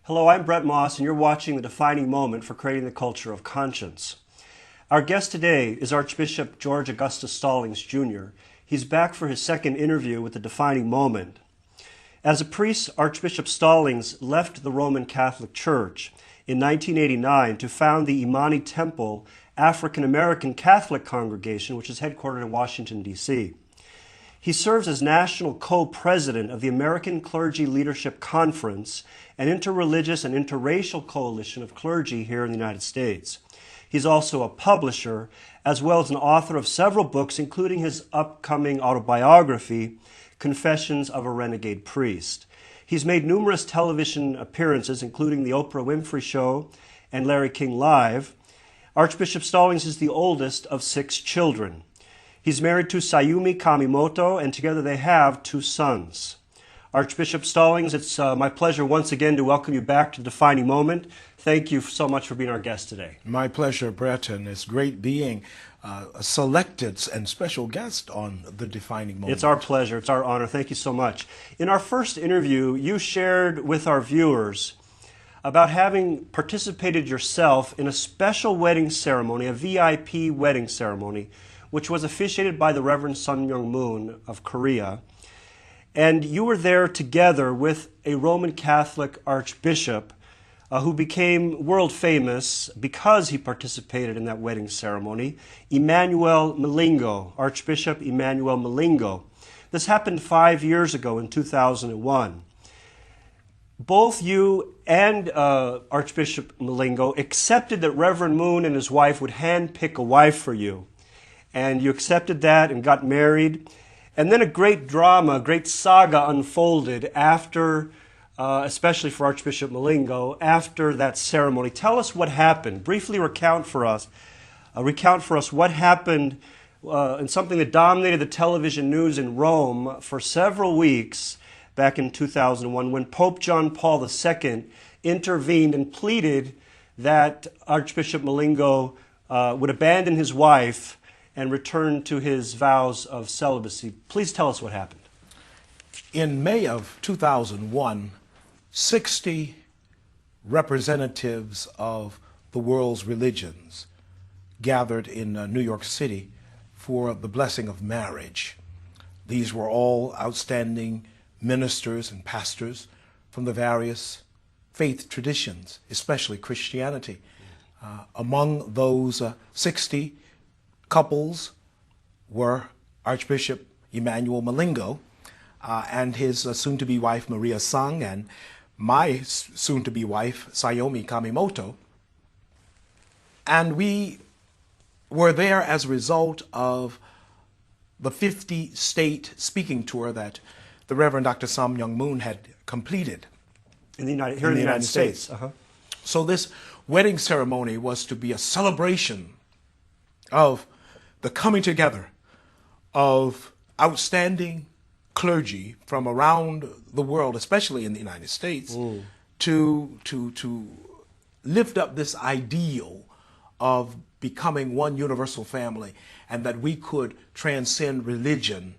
Hello, I'm Bret and you're watching The Defining Moment for Creating the Culture of Conscience. Our guest today is Archbishop George Augustus Stallings, Jr. He's back for his second interview with The Defining Moment. As a priest, Archbishop Stallings left the Roman Catholic Church in 1989 to found the Imani Temple African-American Catholic congregation, which is headquartered in Washington, D.C. He serves as national co-president of the American Clergy Leadership Conference, an interreligious and interracial coalition of clergy here in the United States. He's also a publisher, as well as an author of several books, including his upcoming autobiography, Confessions of a Renegade Priest. He's made numerous television appearances, including The Oprah Winfrey Show and Larry King Live. Archbishop Stallings is the oldest of 6 children. He's married to Sayumi Kamimoto, and together they have 2 sons. Archbishop Stallings, it's my pleasure once again to welcome you back to Defining Moment. Thank you so much for being our guest today. My pleasure, Bret, and it's great being a selected and special guest on The Defining Moment. It's our pleasure. It's our honor. Thank you so much. In our first interview, you shared with our viewers about having participated yourself in a special wedding ceremony, a VIP wedding ceremony, which was officiated by the Reverend Sun Myung Moon of Korea. And you were there together with a Roman Catholic archbishop who became world famous because he participated in that wedding ceremony, Emmanuel Malingo, Archbishop Emmanuel Malingo. This happened 5 years ago in 2001. Both you and Archbishop Malingo accepted that Reverend Moon and his wife would handpick a wife for you. And you accepted that and got married. And then a great drama, a great saga unfolded after, especially for Archbishop Malingo, after that ceremony. Tell us what happened. Briefly recount for us what happened in something that dominated the television news in Rome for several weeks back in 2001 when Pope John Paul II intervened and pleaded that Archbishop Malingo would abandon his wife and return to his vows of celibacy. Please tell us what happened. In May of 2001, 60 representatives of the world's religions gathered in New York City for the blessing of marriage. These were all outstanding ministers and pastors from the various faith traditions, especially Christianity. Among those 60 couples were Archbishop Emmanuel Malingo and his soon-to-be wife Maria Sang and my soon-to-be wife Sayumi Kamimoto. And we were there as a result of the 50-state speaking tour that the Reverend Dr. Sun Myung Moon had completed in the United States. So this wedding ceremony was to be a celebration of the coming together of outstanding clergy from around the world, especially in the United States, to lift up this ideal of becoming one universal family, and that we could transcend religion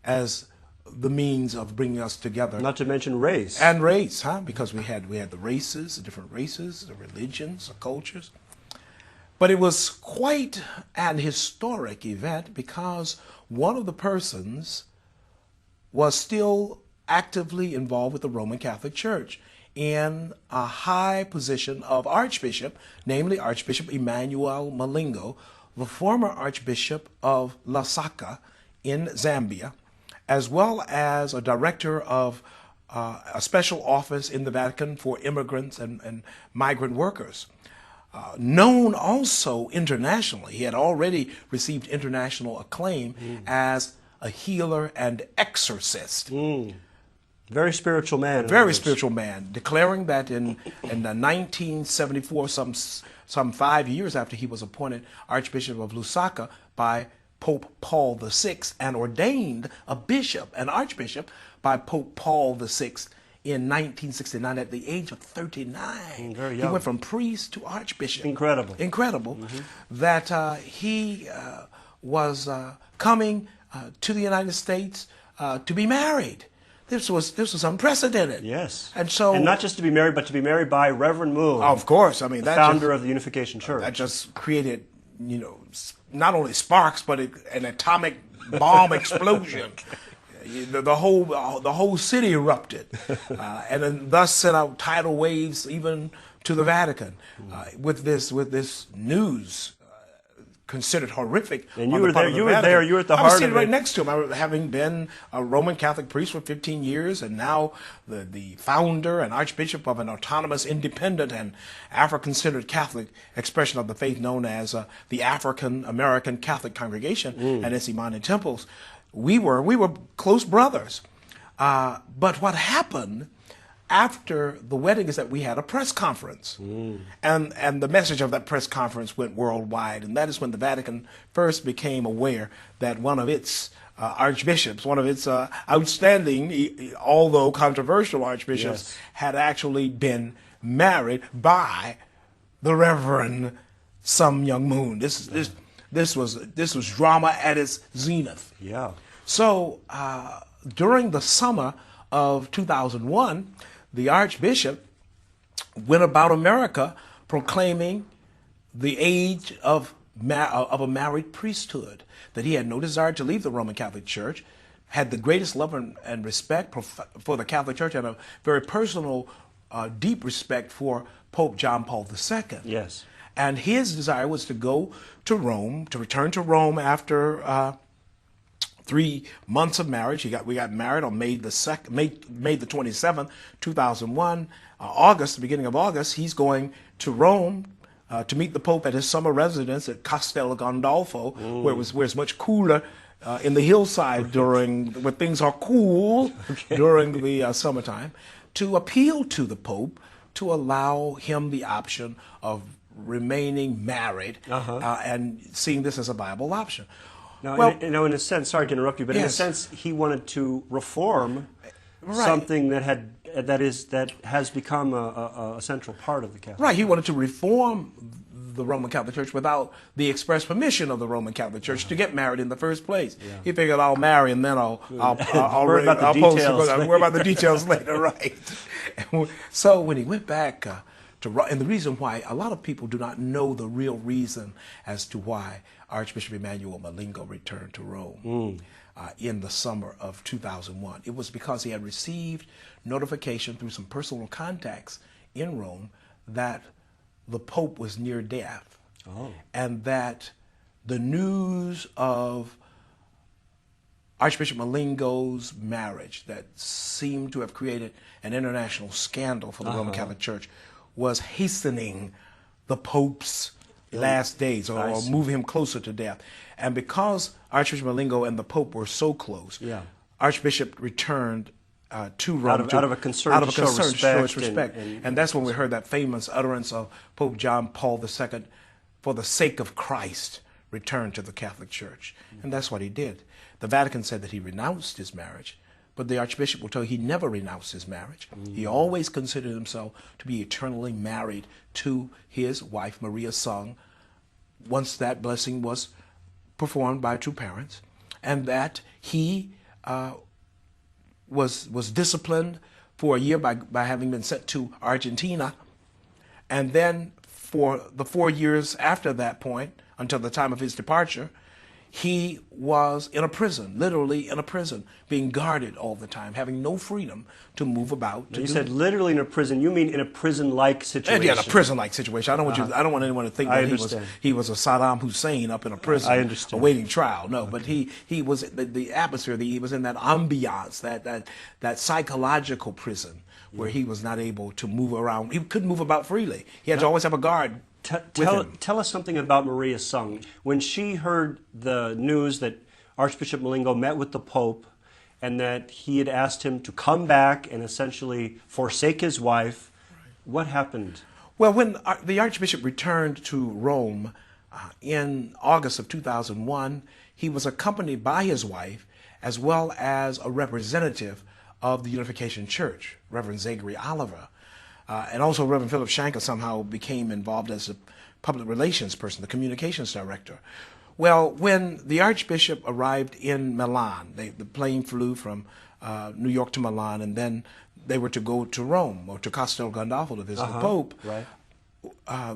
as the means of bringing us together. Not to mention race. And race, because we had the races, the different races, the religions, the cultures. But it was quite an historic event because one of the persons was still actively involved with the Roman Catholic Church in a high position of archbishop, namely Archbishop Emmanuel Malingo, the former Archbishop of Lusaka in Zambia, as well as a director of a special office in the Vatican for immigrants and migrant workers. Known also internationally, he had already received international acclaim as a healer and exorcist. Very spiritual man. Very spiritual man, declaring that in 1974, some 5 years after he was appointed Archbishop of Lusaka by Pope Paul VI and ordained a bishop, an archbishop, by Pope Paul VI in 1969 at the age of 39. Very young. He went from priest to archbishop. Incredible. Incredible. That he was coming to the United States to be married. this was unprecedented. Yes. And so, and not just to be married, but to be married by Reverend Moon. Of course, I mean, the that founder of the Unification Church. That just created, not only sparks, but an atomic bomb explosion. The whole city erupted, and then thus sent out tidal waves even to the Vatican with this news. Considered horrific. And you were there. You were there. You were at the heart of it. I was sitting right next to him. Having been a Roman Catholic priest for 15 years, and now the founder and Archbishop of an autonomous, independent, and African-centered Catholic expression of the faith known as the African American Catholic Congregation and its Imani temples. We were close brothers. But what happened after the wedding is that we had a press conference, and the message of that press conference went worldwide, and that is when the Vatican first became aware that one of its archbishops, one of its outstanding, although controversial archbishops, had actually been married by the Reverend Some Young Moon. This was drama at its zenith. Yeah. So during the summer of 2001. The Archbishop went about America proclaiming the age of a married priesthood, that he had no desire to leave the Roman Catholic Church, had the greatest love and respect for the Catholic Church, and a very personal, deep respect for Pope John Paul II. Yes. And his desire was to go to Rome, to return to Rome after 3 months of marriage. We got married on May the 27th, 2001. The beginning of August, he's going to Rome to meet the Pope at his summer residence at Castel Gandolfo, where it's much cooler in the hillside when things are cool during the summertime, to appeal to the Pope to allow him the option of remaining married and seeing this as a viable option. Now, in a sense, sorry to interrupt you, but in a sense, he wanted to reform something that has become a central part of the Catholic Church. Right, he wanted to reform the Roman Catholic Church without the express permission of the Roman Catholic Church to get married in the first place. Yeah. He figured, I'll marry and then I'll worry about the details later, right? So when he went back and the reason why a lot of people do not know the real reason as to why Archbishop Emmanuel Malingo returned to Rome in the summer of 2001. It was because he had received notification through some personal contacts in Rome that the Pope was near death, and that the news of Archbishop Malingo's marriage that seemed to have created an international scandal for the Roman Catholic Church was hastening the Pope's last days, or move him closer to death. And because Archbishop Malingo and the Pope were so close, Archbishop returned to Rome out of a concern to show respect. And that's when we heard that famous utterance of Pope John Paul II, for the sake of Christ, return to the Catholic Church. And that's what he did. The Vatican said that he renounced his marriage, but the Archbishop will tell you he never renounced his marriage. He always considered himself to be eternally married to his wife, Maria Sung, once that blessing was performed by two parents, and that he was disciplined for a year by having been sent to Argentina, and then for the 4 years after that point, until the time of his departure, he was in a prison, literally in a prison, being guarded all the time, having no freedom to move about. You said literally in a prison. You mean in a prison-like situation? Yeah, in a prison-like situation. I don't want anyone to think that he was a Saddam Hussein up in a prison awaiting trial. No, but he was the atmosphere. He was in that ambiance, that psychological prison where he was not able to move around. He couldn't move about freely. He had to always have a guard. Tell us something about Maria Sung. When she heard the news that Archbishop Malingo met with the Pope and that he had asked him to come back and essentially forsake his wife, what happened? Well, when the Archbishop returned to Rome in August of 2001, he was accompanied by his wife as well as a representative of the Unification Church, Reverend Zachary Oliver. And also Reverend Philip Shanker somehow became involved as a public relations person, the communications director. Well, when the Archbishop arrived in Milan, the plane flew from New York to Milan, and then they were to go to Rome or to Castel Gandolfo to visit the Pope. Right.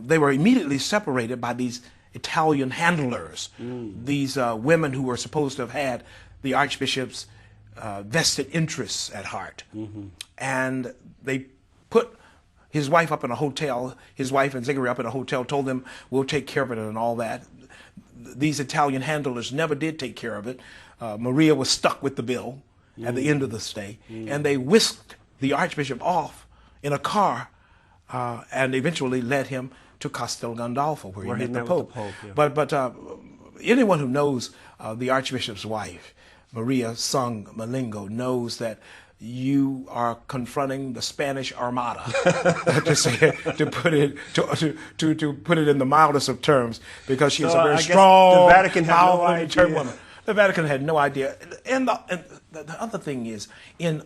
They were immediately separated by these Italian handlers, these women who were supposed to have had the Archbishop's vested interests at heart. And they put his wife up in a hotel, his wife and Zachary up in a hotel, told them, we'll take care of it and all that. These Italian handlers never did take care of it. Maria was stuck with the bill at the end of the stay, and they whisked the Archbishop off in a car and eventually led him to Castel Gandolfo, where he met the Pope. Yeah. But anyone who knows the Archbishop's wife, Maria Sung Malingo, knows that you are confronting the Spanish Armada, to put it in the mildest of terms, because she is a very strong, the Vatican had no powerful, idea. determined woman. The Vatican had no idea. And the other thing is, in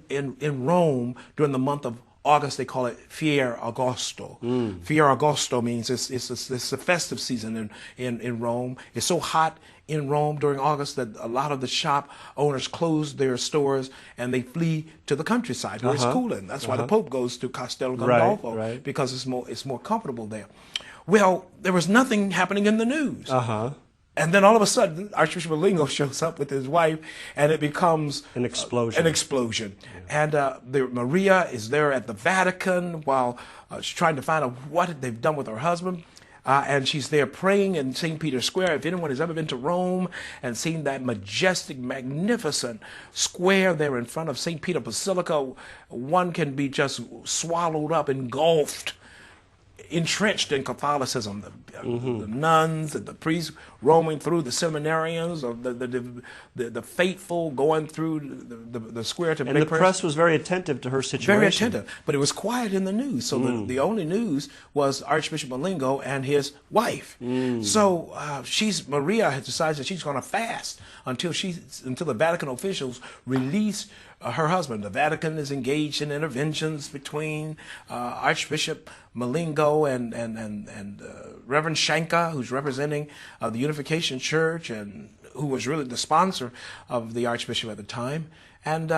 Rome during the month of August, they call it Fier Agosto. Fier Agosto means it's a festive season in Rome. It's so hot in Rome during August that a lot of the shop owners close their stores and they flee to the countryside where it's cooling. That's why the Pope goes to Castel Gandolfo, because it's more comfortable there. Well, there was nothing happening in the news. And then all of a sudden, Archbishop Malingo shows up with his wife, and it becomes an explosion. And Maria is there at the Vatican while she's trying to find out what they've done with her husband. And she's there praying in St. Peter's Square. If anyone has ever been to Rome and seen that majestic, magnificent square there in front of St. Peter Basilica, one can be just swallowed up, engulfed, entrenched in Catholicism. The nuns and the priests roaming through, the seminarians, or the faithful going through the square to make And the press was very attentive to her situation. Very attentive, but it was quiet in the news. So the only news was Archbishop Malingo and his wife. So Maria has decided that she's going to fast until the Vatican officials release her husband. The Vatican is engaged in interventions between Archbishop Malingo and Reverend Shanka, who's representing the Unification Church and who was really the sponsor of the Archbishop at the time. And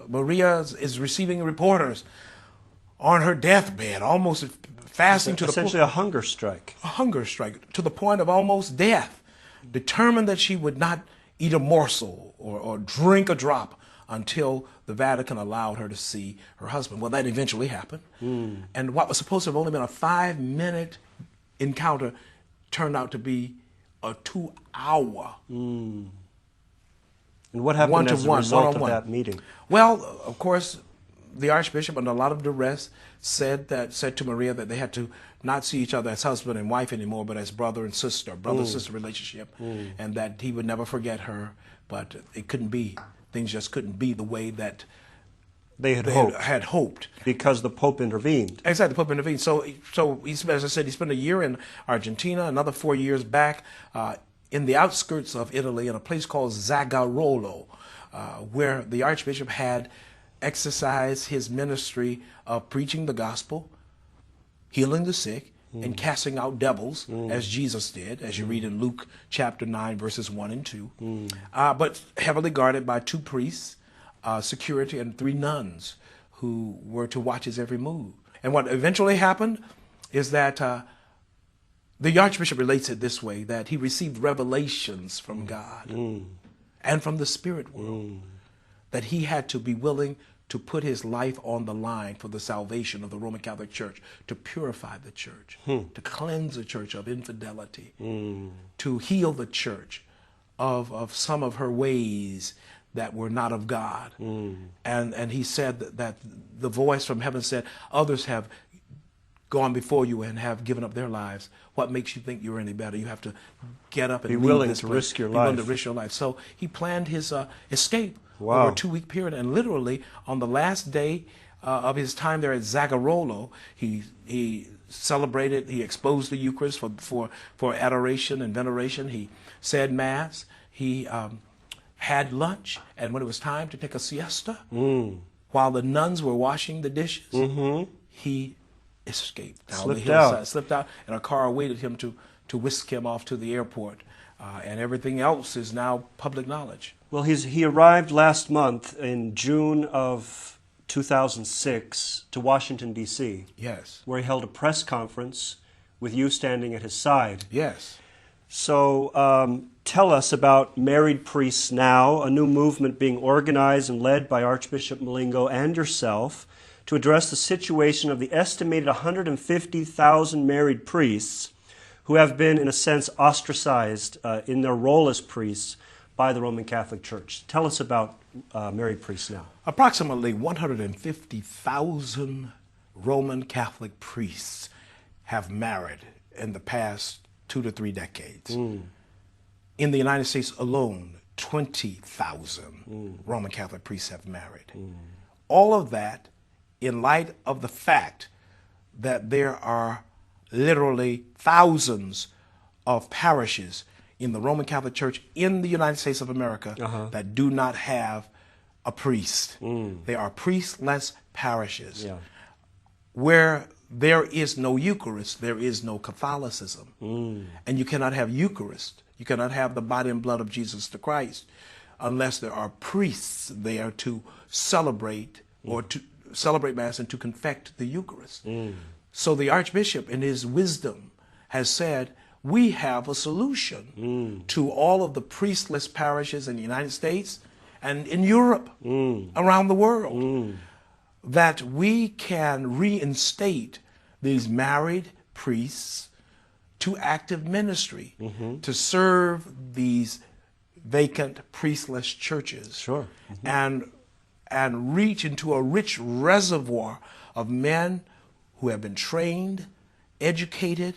Maria is receiving reporters on her deathbed, almost fasting to the point. Essentially a hunger strike. A hunger strike, to the point of almost death, determined that she would not eat a morsel or drink a drop until the Vatican allowed her to see her husband. Well, that eventually happened. And what was supposed to have only been a 5-minute encounter turned out to be a 2-hour. And what happened as a result of that meeting? Well, of course, the Archbishop, under a lot of duress, said to Maria that they had to not see each other as husband and wife anymore, but as brother and sister, brother-sister relationship, and that he would never forget her, but it couldn't be. Things just couldn't be the way that they had hoped. Because the Pope intervened. Exactly, the Pope intervened. So as I said, he spent a year in Argentina, another 4 years back in the outskirts of Italy in a place called Zagarolo, where the Archbishop had exercised his ministry of preaching the gospel, healing the sick, and casting out devils, as Jesus did, as you read in Luke chapter 9, verses 1 and 2. But heavily guarded by 2 priests, security, and 3 nuns who were to watch his every move. And what eventually happened is that the Archbishop relates it this way, that he received revelations from God and from the spirit world, that he had to be willing to put his life on the line for the salvation of the Roman Catholic Church, to purify the church, to cleanse the church of infidelity, to heal the church of some of her ways that were not of God. And he said that the voice from heaven said, others have gone before you and have given up their lives. What makes you think you're any better? You have to get up and be willing to risk your life. Be willing to risk your life. So he planned his escape over a 2-week period, and literally on the last day of his time there at Zagarolo, he celebrated, he exposed the Eucharist for adoration and veneration. He said Mass. He had lunch, and when it was time to take a siesta, while the nuns were washing the dishes, he escaped down the hillside, slipped out, and a car awaited him to whisk him off to the airport and everything else is now public knowledge. Well, he arrived last month in June of 2006 to Washington, D.C., Yes. where he held a press conference with you standing at his side. Yes. So tell us about Married Priests Now, a new movement being organized and led by Archbishop Malingo and yourself to address the situation of the estimated 150,000 married priests who have been, in a sense, ostracized in their role as priests by the Roman Catholic Church. Tell us about Married Priests Now. Approximately 150,000 Roman Catholic priests have married in the past 2 to 3 decades. In the United States alone, 20,000 Roman Catholic priests have married. All of that in light of the fact that there are literally thousands of parishes in the Roman Catholic Church in the United States of America that do not have a priest. They are priestless parishes. Yeah. Where there is no Eucharist, there is no Catholicism. And you cannot have Eucharist, you cannot have the body and blood of Jesus the Christ unless there are priests there to celebrate or to celebrate Mass and to confect the Eucharist. So the Archbishop, in his wisdom, has said, we have a solution to all of the priestless parishes in the United States and in Europe, around the world, that we can reinstate these married priests to active ministry, to serve these vacant priestless churches. Sure. And reach into a rich reservoir of men who have been trained, educated,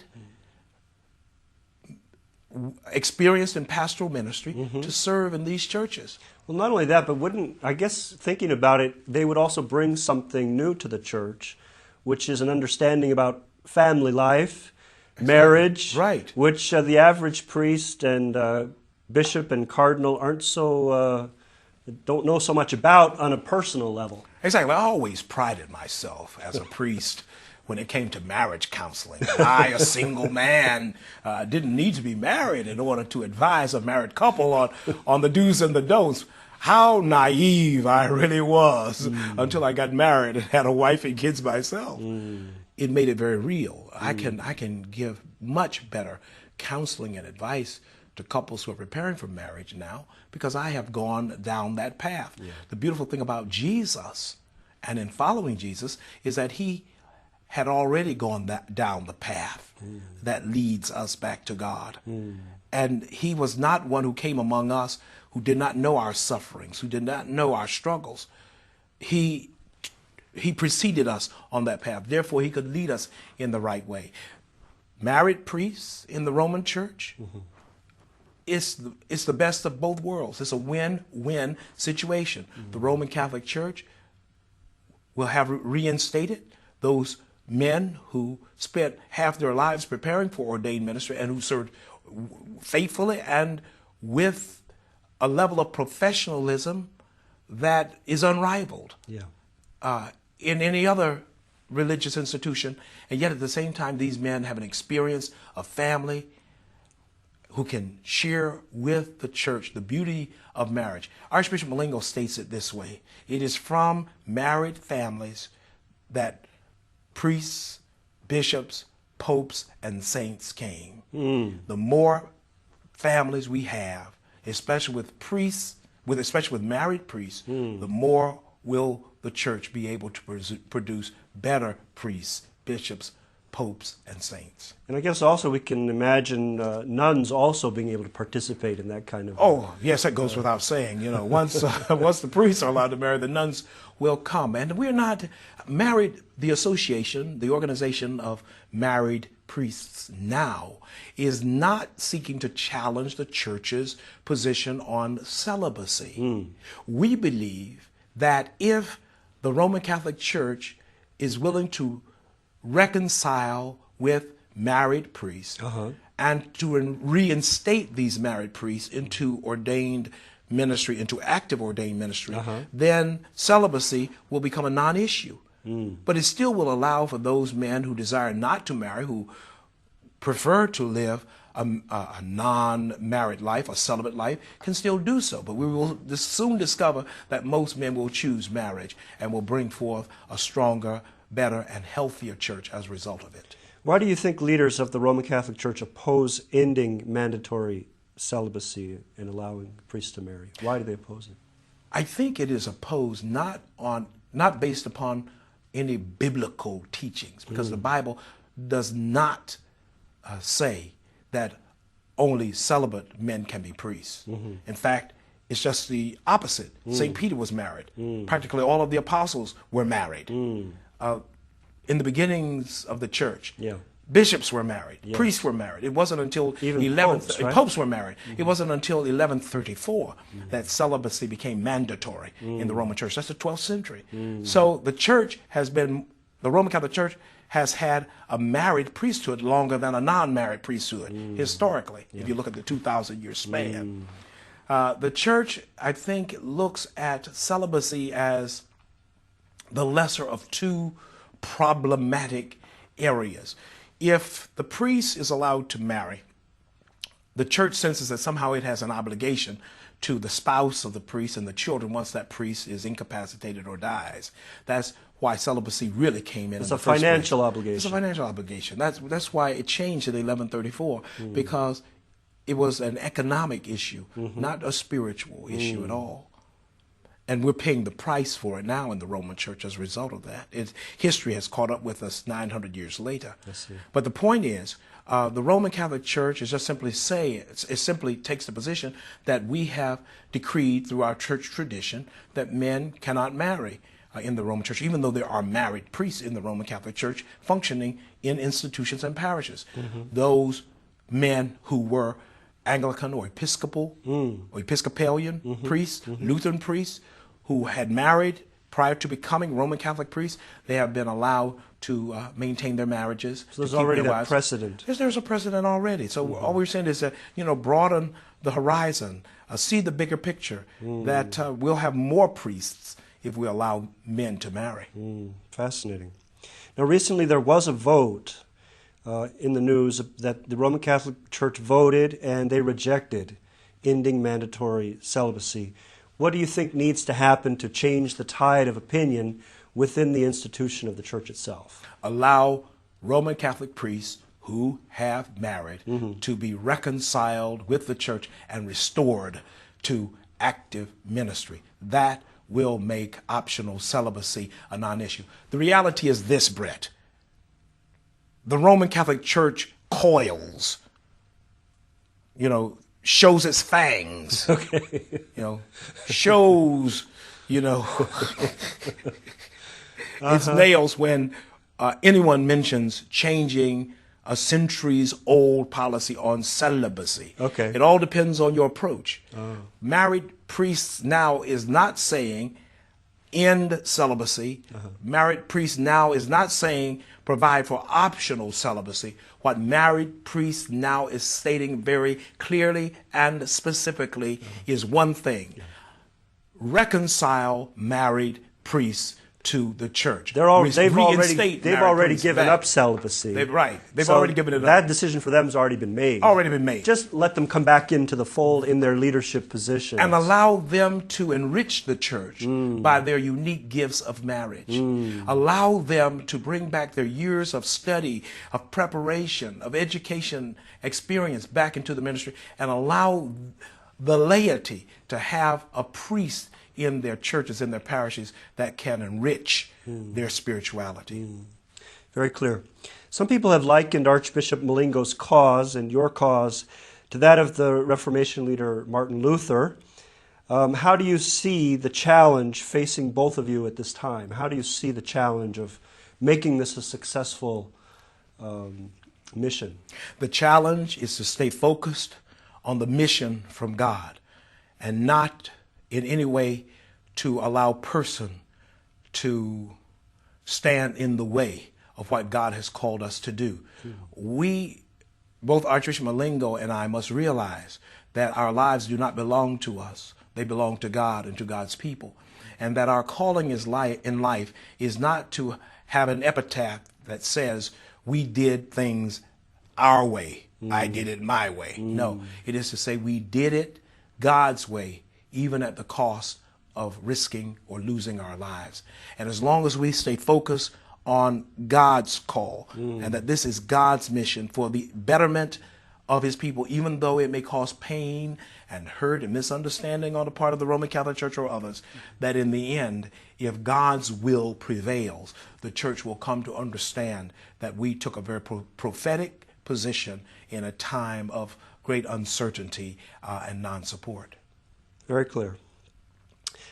experienced in pastoral ministry to serve in these churches. Well, not only that, but I guess thinking about it, they would also bring something new to the church, which is an understanding about family life, marriage, right, which the average priest and bishop and cardinal don't know so much about on a personal level. Exactly. I always prided myself as a priest when it came to marriage counseling. I, a single man, didn't need to be married in order to advise a married couple on the do's and the don'ts. How naive I really was until I got married and had a wife and kids myself. It made it very real. I can give much better counseling and advice to couples who are preparing for marriage now because I have gone down that path. Yeah. The beautiful thing about Jesus and in following Jesus is that he had already gone down the path that leads us back to God. And he was not one who came among us who did not know our sufferings, who did not know our struggles. He preceded us on that path. Therefore, he could lead us in the right way. Married priests in the Roman Church, it's the best of both worlds. It's a win-win situation. The Roman Catholic Church will have reinstated those men who spent half their lives preparing for ordained ministry and who served faithfully and with a level of professionalism that is unrivaled in any other religious institution. And yet at the same time, these men have an experience of family who can share with the church the beauty of marriage. Archbishop Malingo states it this way: it is from married families that priests, bishops, popes, and saints came. The more families we have, especially with priests, especially with married priests, the more will the church be able to produce better priests, bishops, popes, and saints. And I guess also we can imagine nuns also being able to participate in that kind of... Oh, yes, that goes without saying. You know, once the priests are allowed to marry, the nuns will come. And we're not married. The association, the organization of Married Priests Now, is not seeking to challenge the church's position on celibacy. We believe that if the Roman Catholic Church is willing to reconcile with married priests and to reinstate these married priests into ordained ministry, into active ordained ministry, then celibacy will become a non-issue. But it still will allow for those men who desire not to marry, who prefer to live a non-married life, a celibate life, can still do so. But we will soon discover that most men will choose marriage and will bring forth a stronger, better, and healthier church as a result of it. Why do you think leaders of the Roman Catholic Church oppose ending mandatory celibacy and allowing priests to marry? Why do they oppose it? I think it is opposed not based upon any biblical teachings, because the Bible does not say that only celibate men can be priests. In fact, it's just the opposite. St. Peter was married. Practically all of the apostles were married. In the beginnings of the church, bishops were married, priests were married. It wasn't until popes were married. It wasn't until 1134 that celibacy became mandatory in the Roman Church. That's the 12th century. So the Roman Catholic Church has had a married priesthood longer than a non-married priesthood, historically, if you look at the 2,000-year span. The church, I think, looks at celibacy as the lesser of two problematic areas. If the priest is allowed to marry, the church senses that somehow it has an obligation to the spouse of the priest and the children once that priest is incapacitated or dies. That's why celibacy really came in. It's a financial obligation. It's a financial obligation. That's why it changed in 1134, because it was an economic issue, not a spiritual issue at all. And we're paying the price for it now in the Roman Church as a result of that. History has caught up with us 900 years later. But the point is, the Roman Catholic Church is just simply it simply takes the position that we have decreed through our church tradition that men cannot marry in the Roman Church, even though there are married priests in the Roman Catholic Church functioning in institutions and parishes. Those men who were Anglican or Episcopal or Episcopalian priests, Lutheran priests, who had married prior to becoming Roman Catholic priests, they have been allowed to maintain their marriages. So there's already that precedent. Yes, there's a precedent already. So all we're saying is that, broaden the horizon, see the bigger picture, that we'll have more priests if we allow men to marry. Fascinating. Now, recently there was a vote in the news that the Roman Catholic Church voted and they rejected ending mandatory celibacy. What do you think needs to happen to change the tide of opinion within the institution of the church itself? Allow Roman Catholic priests who have married to be reconciled with the church and restored to active ministry. That will make optional celibacy a non-issue. The reality is this, Bret. The Roman Catholic Church coils, shows its fangs, shows, its nails when anyone mentions changing a centuries-old policy on celibacy. It all depends on your approach. Married priests now is not saying end celibacy. Married priests now is not saying provide for optional celibacy. What married priests now is stating very clearly and specifically is one thing: reconcile married priests to the church. They've already given up celibacy. They've already given it up. That decision for them has already been made. Just let them come back into the fold in their leadership positions. And allow them to enrich the church by their unique gifts of marriage. Allow them to bring back their years of study, of preparation, of education experience back into the ministry, and allow the laity to have a priest in their churches, in their parishes, that can enrich their spirituality. Very clear. Some people have likened Archbishop Malingo's cause and your cause to that of the Reformation leader Martin Luther. How do you see the challenge facing both of you at this time? How do you see the challenge of making this a successful mission? The challenge is to stay focused on the mission from God and not in any way to allow person to stand in the way of what God has called us to do. We, both Archbishop Malingo and I, must realize that our lives do not belong to us. They belong to God and to God's people. And that our calling in life is not to have an epitaph that says we did things our way. I did it my way. No, it is to say we did it God's way, even at the cost of risking or losing our lives. And as long as we stay focused on God's call and that this is God's mission for the betterment of his people, even though it may cause pain and hurt and misunderstanding on the part of the Roman Catholic Church or others, that in the end, if God's will prevails, the church will come to understand that we took a very prophetic position in a time of great uncertainty and non-support. Very clear.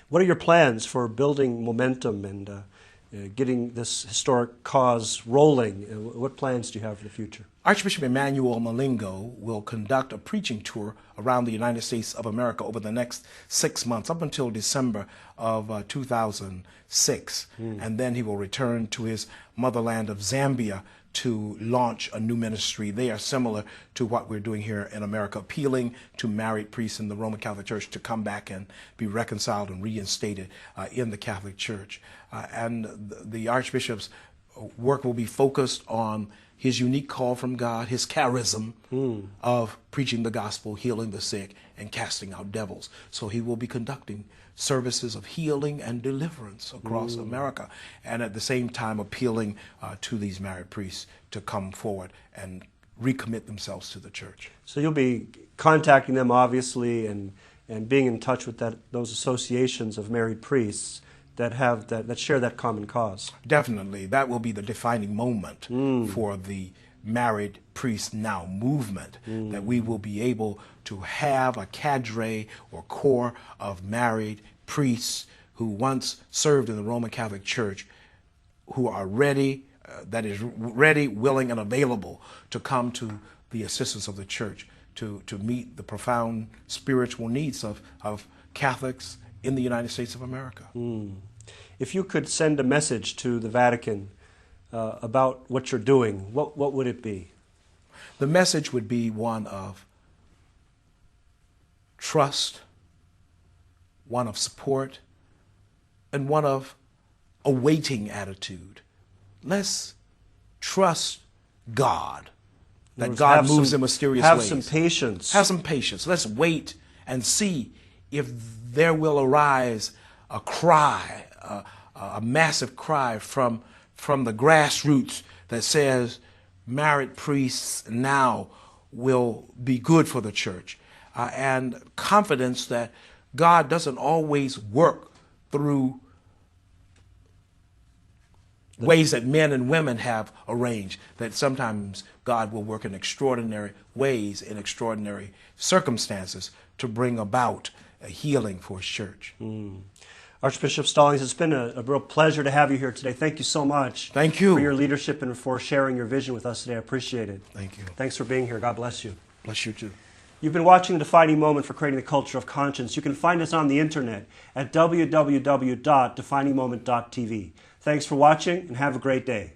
What are your plans for building momentum and getting this historic cause rolling? What plans do you have for the future? Archbishop Emmanuel Malingo will conduct a preaching tour around the United States of America over the next 6 months, up until December of 2006. And then he will return to his motherland of Zambia to launch a new ministry there, similar to what we're doing here in America, appealing to married priests in the Roman Catholic Church to come back and be reconciled and reinstated in the Catholic Church. And the Archbishop's work will be focused on his unique call from God, his charism of preaching the gospel, healing the sick, and casting out devils. So he will be conducting services of healing and deliverance across America, and at the same time appealing to these married priests to come forward and recommit themselves to the church. So you'll be contacting them, obviously, and being in touch with those associations of married priests that share that common cause. Definitely. That will be the defining moment for the Married Priest Now movement, that we will be able to have a cadre or corps of married priests who once served in the Roman Catholic Church, who are ready, ready, willing, and available to come to the assistance of the church to meet the profound spiritual needs of Catholics in the United States of America. If you could send a message to the Vatican about what you're doing, what would it be? The message would be one of trust, one of support, and one of a waiting attitude. Let's trust God, that God moves in mysterious ways. Have some patience. Have some patience. Let's wait and see if there will arise a cry, a massive cry from the grassroots that says married priests now will be good for the church, and confidence that God doesn't always work through ways that men and women have arranged, that sometimes God will work in extraordinary ways, in extraordinary circumstances, to bring about a healing for his church. Archbishop Stallings, it's been a real pleasure to have you here today. Thank you so much. Thank you. For your leadership and for sharing your vision with us today. I appreciate it. Thank you. Thanks for being here. God bless you. Bless you too. You've been watching A Defining Moment for Creating the Culture of Conscience. You can find us on the internet at www.definingmoment.tv. Thanks for watching and have a great day.